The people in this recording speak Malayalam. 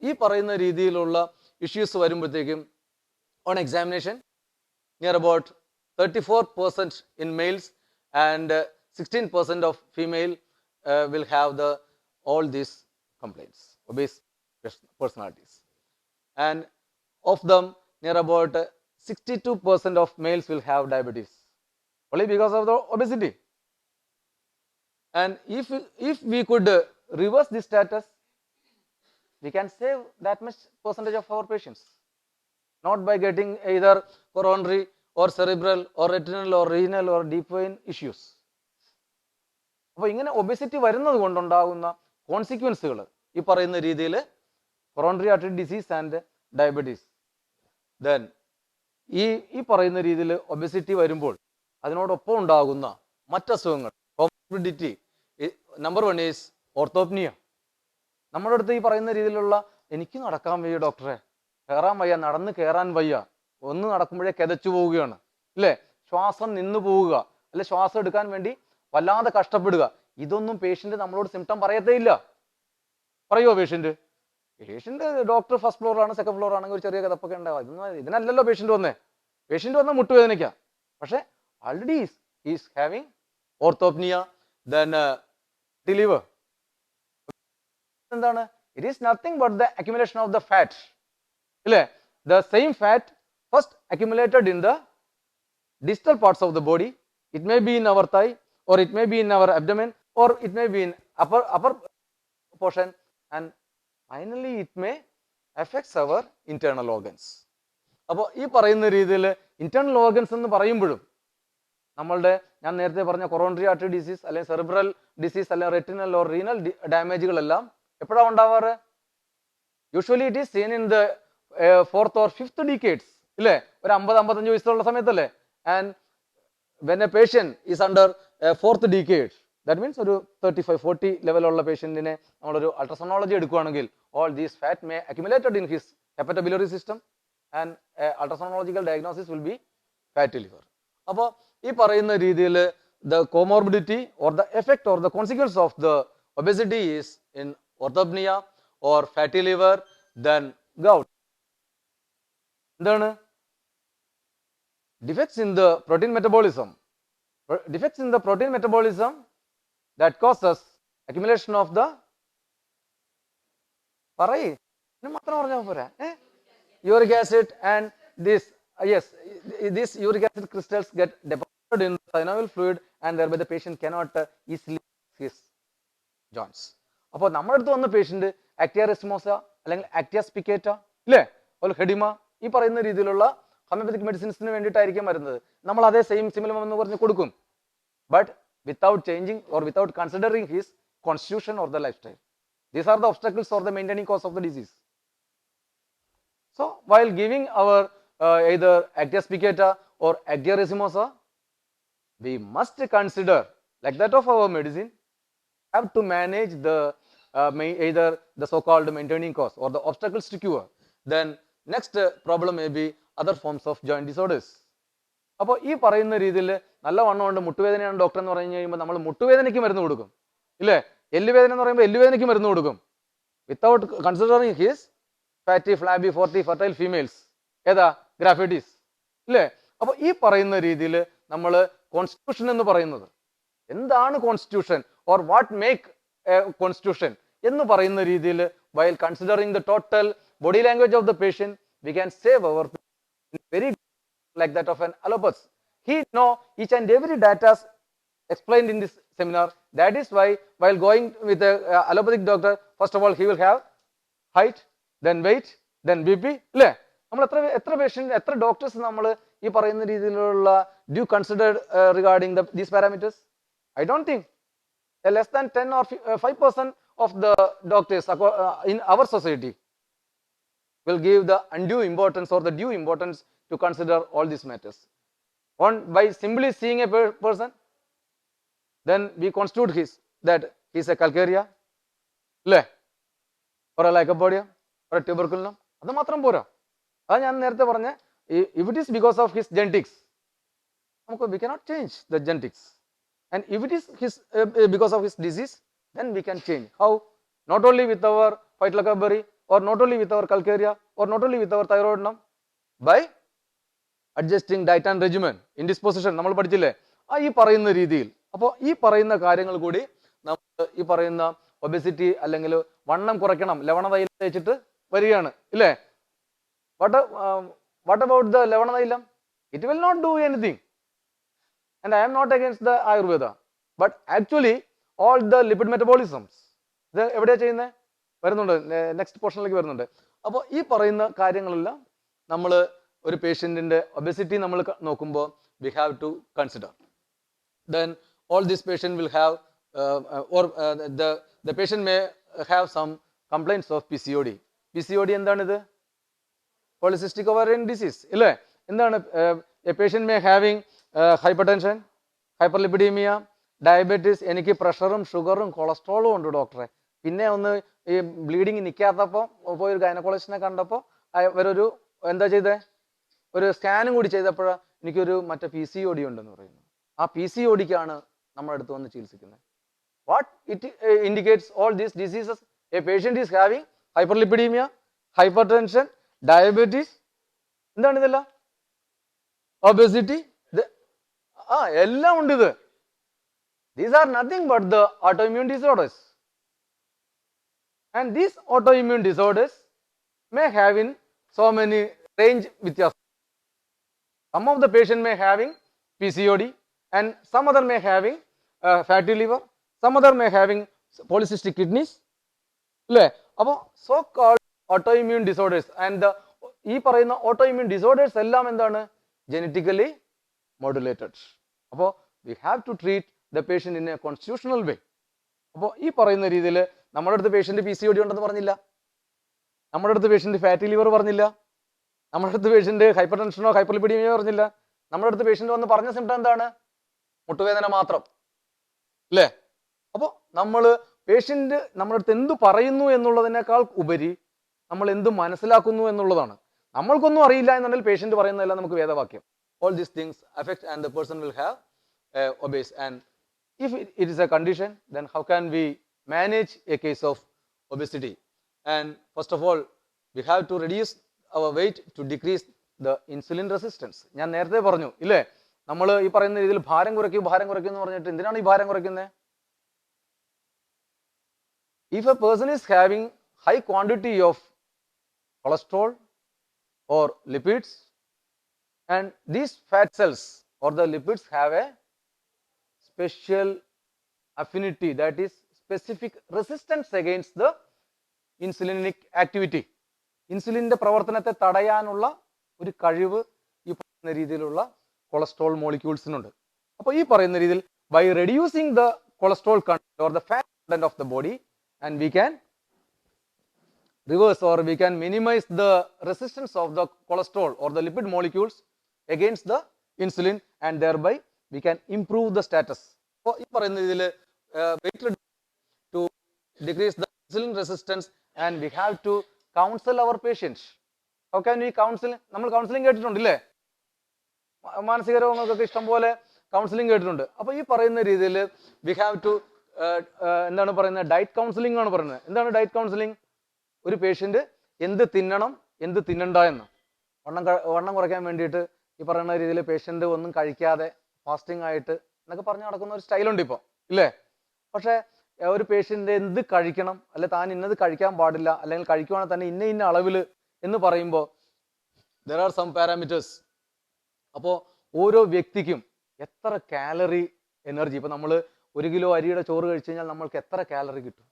ഈ പറയുന്ന രീതിയിലുള്ള ഇഷ്യൂസ് വരുമ്പോഴത്തേക്കും on examination near about 34% in males and 16% of female will have all these complaints, obese personalities, and of them near about 62% of males will have diabetes only because of the obesity. And if we could reverse this status, we can save that much percentage of our patients, not by getting either coronary or cerebral or retinal or renal or deep vein issues. അപ്പോൾ ഇങ്ങനെ ഒബേസിറ്റി വരുന്നത് കൊണ്ടുണ്ടാകുന്ന കോൺസിക്വൻസുകൾ ഈ പറയുന്ന രീതിയിൽ coronary artery disease and diabetes. Then ഈ പറയുന്ന രീതിയിൽ ഒബേസിറ്റി വരുമ്പോൾ അതിനോടൊപ്പം ഉണ്ടാകുന്ന മറ്റസുഖങ്ങൾ, കോമോർബിഡിറ്റി. Number 1 is orthopnoea. നമ്മുടെ അടുത്ത് ഈ പറയുന്ന രീതിയിലുള്ള എനിക്ക് നടക്കാൻ വയ്യ ഡോക്ടറെ, കയറാൻ വയ്യ, നടന്ന് കയറാൻ വയ്യ, ഒന്ന് നടക്കുമ്പോഴേ കിതച്ചു പോവുകയാണ്, ഇല്ലേ, ശ്വാസം നിന്നു പോവുക, അല്ലെ ശ്വാസം എടുക്കാൻ വേണ്ടി വല്ലാതെ കഷ്ടപ്പെടുക. ഇതൊന്നും പേഷ്യന്റ് നമ്മളോട് സിംറ്റം പറയത്തേ ഇല്ല. പറയുമോ പേഷ്യന്റ്? ഡോക്ടർ ഫസ്റ്റ് ഫ്ലോർ ആണ്, സെക്കൻഡ് ഫ്ലോർ ആണെങ്കിൽ ഒരു ചെറിയ കിതപ്പൊക്കെ ഉണ്ടാവുക. ഇതിനല്ലല്ലോ പേഷ്യന്റ് വന്നേ. പേഷ്യന്റ് വന്ന മുട്ടുവേദനയ്ക്കാം. പക്ഷെ already is having orthopnoea. Then liver എന്താണ്? It is nothing but the accumulation of the fat, ഇല്ലേ? The same fat first accumulated in the distal parts of the body. It may be in our thigh, or it may be in our abdomen, or it may be in upper portion, and finally it may affects our internal organs. അപ്പോൾ ഈ പറയുന്ന രീതിയിൽ ഇന്റേണൽ ഓർഗൻസ് എന്ന് പറയുമ്പോഴും നമ്മളുടെ ഞാൻ നേരത്തെ പറഞ്ഞ കൊറോണറി ആർട്ടറി ഡിസീസ് അല്ലെങ്കിൽ സെറിബ്രൽ ഡിസീസ് അല്ലെങ്കിൽ റെറ്റിനൽ ഓർ റീനൽ ഡാമേജുകളെല്ലാം എപ്പോഴാണ് ഉണ്ടാവാറ്? Usually it is seen in the 4th or 5th decades, ഇല്ലേ? ഒരു 50-55 വയസ്സുള്ള സമയത്തല്ലേ? And when a patient is under 4th decade, that means ഒരു 35-40 ലെവലുള്ള പേഷ്യന്റിനെ നമ്മളൊരു അൾട്രാസോണോളജി എടുക്കുകയാണെങ്കിൽ all these fat may accumulated in his hepatobiliary system and ultrasonological diagnosis will be fatty liver. അപ്പോൾ ഈ പറയുന്ന രീതിയിൽ the comorbidity or the effect or the consequence of the obesity is in orthopnea or fatty liver, then gout. എന്താണ്? Defects in the protein metabolism. Defects in the protein metabolism that causes accumulation of the uric acid, and this uric acid crystals get deposited in the synovial fluid, and thereby the patient cannot easily his joints. അപ്പോൾ നമ്മുടെ അടുത്ത് വന്ന പേഷ്യന്റ് ആക്ടിയ റെസ്മോസ അല്ലെങ്കിൽ ആക്ടിയ സ്പിക്കേറ്റ, ഇല്ലേ, അതുപോലെ ഹെഡിമ, ഈ പറയുന്ന രീതിയിലുള്ള ഹോമിയോപ്പത്തിക് മെഡിസിൻസിന് വേണ്ടിയിട്ടായിരിക്കും വരുന്നത്. നമ്മൾ അതേ സെയിം സിമിലം എന്ന് പറഞ്ഞ് കൊടുക്കും, but without changing or without considering his constitution or the life style. These are the obstacles for the maintaining cause of the disease. So while giving our either Actia spicata or Actia racemosa, we must consider, like that of our medicine, have to manage the either the so-called maintaining cause or the obstacles to cure. Then next problem may be other forms of joint disorders. അപ്പോൾ ഈ പറയുന്ന രീതിയിൽ നല്ല വണ്ണം കൊണ്ട് മുട്ടുവേദനയാണ് ഡോക്ടർ എന്ന് പറഞ്ഞു കഴിയുമ്പോൾ നമ്മൾ മുട്ടുവേദനയ്ക്ക് മരുന്ന് കൊടുക്കും, ഇല്ലേ? എല്ലുവേദന എന്ന് പറയുമ്പോൾ എല്ലുവേദനയ്ക്ക് മരുന്ന് കൊടുക്കും, without considering his fatty flabby fertile females, ഏതാ ഗ്രാഫൈറ്റിസ്, ഇല്ലേ? അപ്പോൾ ഈ പറയുന്ന രീതിയിൽ നമ്മൾ കോൺസ്റ്റിറ്റ്യൂഷൻ എന്ന് പറയുന്നത് എന്താണ് constitution or what make a constitution എന്ന് പറയുന്ന രീതിയിൽ while considering the total body language of the patient we can save our very like that of an allopath. He know each and every data explained in this seminar. That is why while going with a allopathic doctor, first of all he will have height, then weight, then BP, അല്ലേ? നമ്മൾ എത്ര പേഷ്യന്റ് എത്ര ഡോക്ടേഴ്സ് നമ്മൾ ഈ പറയുന്ന രീതിയിലുള്ള due considered regarding these parameters? I don't think less than 10 or 5% of the doctors in our society will give the undue importance or the due importance to consider all these matters. By simply seeing a person, then we constitute that he is a calcaria, or a lycopodium, or a tuberculum. അത് മാത്രം പോരാ. അത് ഞാൻ നേരത്തെ പറഞ്ഞ if it is because of his genetics, we cannot change the genetics. And if it is because of his disease, then we can change. How? Not only with our Phytolacca berry or not only with our calcarea or not only with our thyroidnum? By adjusting diet and regimen. Indisposition നമ്മൾ പഠിച്ചില്ലേ? ഈ പറയുന്ന രീതിയിൽ. അപ്പോൾ ഈ പറയുന്ന കാര്യങ്ങൾ കൂടി നമ്മൾ ഈ പറയുന്ന ഒബെസിറ്റി അല്ലെങ്കിൽ വണ്ണം കുറയ്ക്കണം ലവണതൈലം തേച്ചിട്ട് വരികയാണ് ഇല്ലേ? What about the ലവണതൈലം? It will not do anything. And I am not against the Ayurveda. But actually all the lipid metabolisms ഇത് എവിടെയാണ് ചെയ്യുന്നത്? വരുന്നുണ്ട്, നെക്സ്റ്റ് പോർഷനിലേക്ക് വരുന്നുണ്ട്. അപ്പോൾ ഈ പറയുന്ന കാര്യങ്ങളെല്ലാം നമ്മൾ ഒരു പേഷ്യൻറ്റിൻ്റെ ഒബെസിറ്റി നമ്മൾ നോക്കുമ്പോൾ we have to consider. Then all this patient will have the patient may have some complaints of PCOD. PCOD എന്താണിത്? Polycystic ovarian disease ഇല്ലേ? എന്താണ്? A patient may having hypertension, hyperlipidemia, diabetes, എനിക്ക് പ്രഷറും ഷുഗറും കൊളസ്ട്രോളും ഉണ്ട് ഡോക്ടറെ. പിന്നെ ഒന്ന് ഈ ബ്ലീഡിങ് നിൽക്കാത്തപ്പോൾ പോയി ഒരു ഗൈനക്കോളജിസ്റ്റിനെ കണ്ടപ്പോൾ അവരൊരു എന്താ ചെയ്തേ, ഒരു സ്കാനും കൂടി ചെയ്തപ്പോഴാണ് എനിക്കൊരു മറ്റേ PCOD ഉണ്ടെന്ന് പറയുന്നു. ആ PCODക്കാണ് നമ്മുടെ അടുത്ത് വന്ന് ചികിത്സിക്കുന്നത്. What it indicates all these diseases? A patient is having hyperlipidaemia, hypertension, diabetes, എന്താണ് ഇതെല്ലാം? ഒബെസിറ്റി, എല്ലാം ഉണ്ട് ഇത്. These are nothing but the autoimmune disorders. And these autoimmune disorders may have in so many range വ്യത്യാസം. Some of the patient may having PCOD and some other may having fatty liver, some other may having polycystic kidneys. അല്ലേ? അപ്പോൾ so called autoimmune disorders and ഈ പറയുന്ന autoimmune disorders എല്ലാം എന്താണ്? Genetically modulated. അപ്പോൾ we have to treat the patient in a constitutional way. അപ്പോൾ ഈ പറയുന്ന രീതിയിൽ നമ്മുടെ അടുത്ത് പേഷ്യന്റ് PCOD ഉണ്ടെന്ന് പറഞ്ഞില്ല, നമ്മുടെ അടുത്ത് പേഷ്യന്റ് ഫാറ്റി ലിവർ പറഞ്ഞില്ല, നമ്മുടെ അടുത്ത് പേഷ്യന്റ് ഹൈപ്പർ ടെൻഷനോ ഹൈപ്പർലിപ്പിഡീമിയോ പറഞ്ഞില്ല. നമ്മുടെ അടുത്ത് പേഷ്യന്റ് വന്ന് പറഞ്ഞ സിംറ്റം എന്താണ്? മുട്ടുവേദന മാത്രം അല്ലേ? അപ്പോൾ നമ്മൾ പേഷ്യന്റ് നമ്മുടെ അടുത്ത് എന്ത് പറയുന്നു എന്നുള്ളതിനേക്കാൾ ഉപരി നമ്മൾ എന്ത് മനസ്സിലാക്കുന്നു എന്നുള്ളതാണ്. നമ്മൾക്കൊന്നും അറിയില്ല എന്നുണ്ടെങ്കിൽ പേഷ്യന്റ് പറയുന്നതെല്ലാം നമുക്ക് വേദവാക്യം. All these things affect and the person will have obese. And if it is a condition, then how can we manage a case of obesity? And first of all, we have to reduce our weight to decrease the insulin resistance. ഞാൻ നേരത്തെ പറഞ്ഞു ഇല്ലേ, നമ്മൾ ഈ പറയുന്ന രീതിയിൽ ഭാരം കുറയ്ക്കും എന്ന് പറഞ്ഞിട്ട് എന്തിനാണ് ഈ ഭാരം കുറയ്ക്കുന്നത്? If a person is having high quantity of cholesterol or lipids, and these fat cells or the lipids have a special affinity, that is specific resistance against the insulinic activity. ഇൻസുലിൻ്റെ പ്രവർത്തനത്തെ തടയാനുള്ള ഒരു കഴിവ് ഈ പറയുന്ന രീതിയിലുള്ള കൊളസ്ട്രോൾ മോളിക്യൂൾസിനുണ്ട്. അപ്പോൾ ഈ പറയുന്ന രീതിയിൽ by reducing the cholesterol content or the fat content of the body, and we can reverse or we can minimize the resistance of the cholesterol or the lipid molecules against the insulin, and thereby we can improve the status. അപ്പോൾ ഈ പറയുന്ന രീതിയിൽ weight to decrease the insulin resistance, and we have to counsel our patients. How can we counsel? നമ്മൾ കൗൺസിലിംഗ് കേട്ടിട്ടുണ്ടല്ലേ? മാനസിക രോഗങ്ങൾക്കൊക്കെ ഇഷ്ടം പോലെ കൗൺസിലിംഗ് കേട്ടിട്ടുണ്ട്. അപ്പോൾ ഈ പറയുന്ന രീതിയിൽ വി ഹാവ് ടു എന്താണ് പറയുന്നത്? ഡയറ്റ് കൗൺസിലിംഗ് ആണ് പറയുന്നത്. എന്താണ് ഡയറ്റ് കൗൺസിലിംഗ്? ഒരു പേഷ്യന്റ് എന്ത് തിന്നണം എന്ത് തിന്നണ്ട എന്ന് വണ്ണം കുറയ്ക്കാൻ വേണ്ടിയിട്ട് ഈ പറയുന്ന രീതിയിൽ പേഷ്യന്റ് ഒന്നും കഴിക്കാതെ ഫാസ്റ്റിംഗ് ആയിട്ട് എന്നൊക്കെ പറഞ്ഞ് നടക്കുന്ന ഒരു സ്റ്റൈലുണ്ട് ഇപ്പോൾ ഇല്ലേ? പക്ഷേ ഒരു പേഷ്യന്റ് എന്ത് കഴിക്കണം, അല്ലെ താൻ ഇന്നത് കഴിക്കാൻ പാടില്ല, അല്ലെങ്കിൽ കഴിക്കുവാണെങ്കിൽ തന്നെ ഇന്ന അളവിൽ എന്ന് പറയുമ്പോൾ there are some parameters. അപ്പോൾ ഓരോ വ്യക്തിക്കും എത്ര കാലറി എനർജി, ഇപ്പോൾ നമ്മൾ 1 കിലോ അരിയുടെ ചോറ് കഴിച്ചു കഴിഞ്ഞാൽ നമ്മൾക്ക് എത്ര കാലറി കിട്ടും?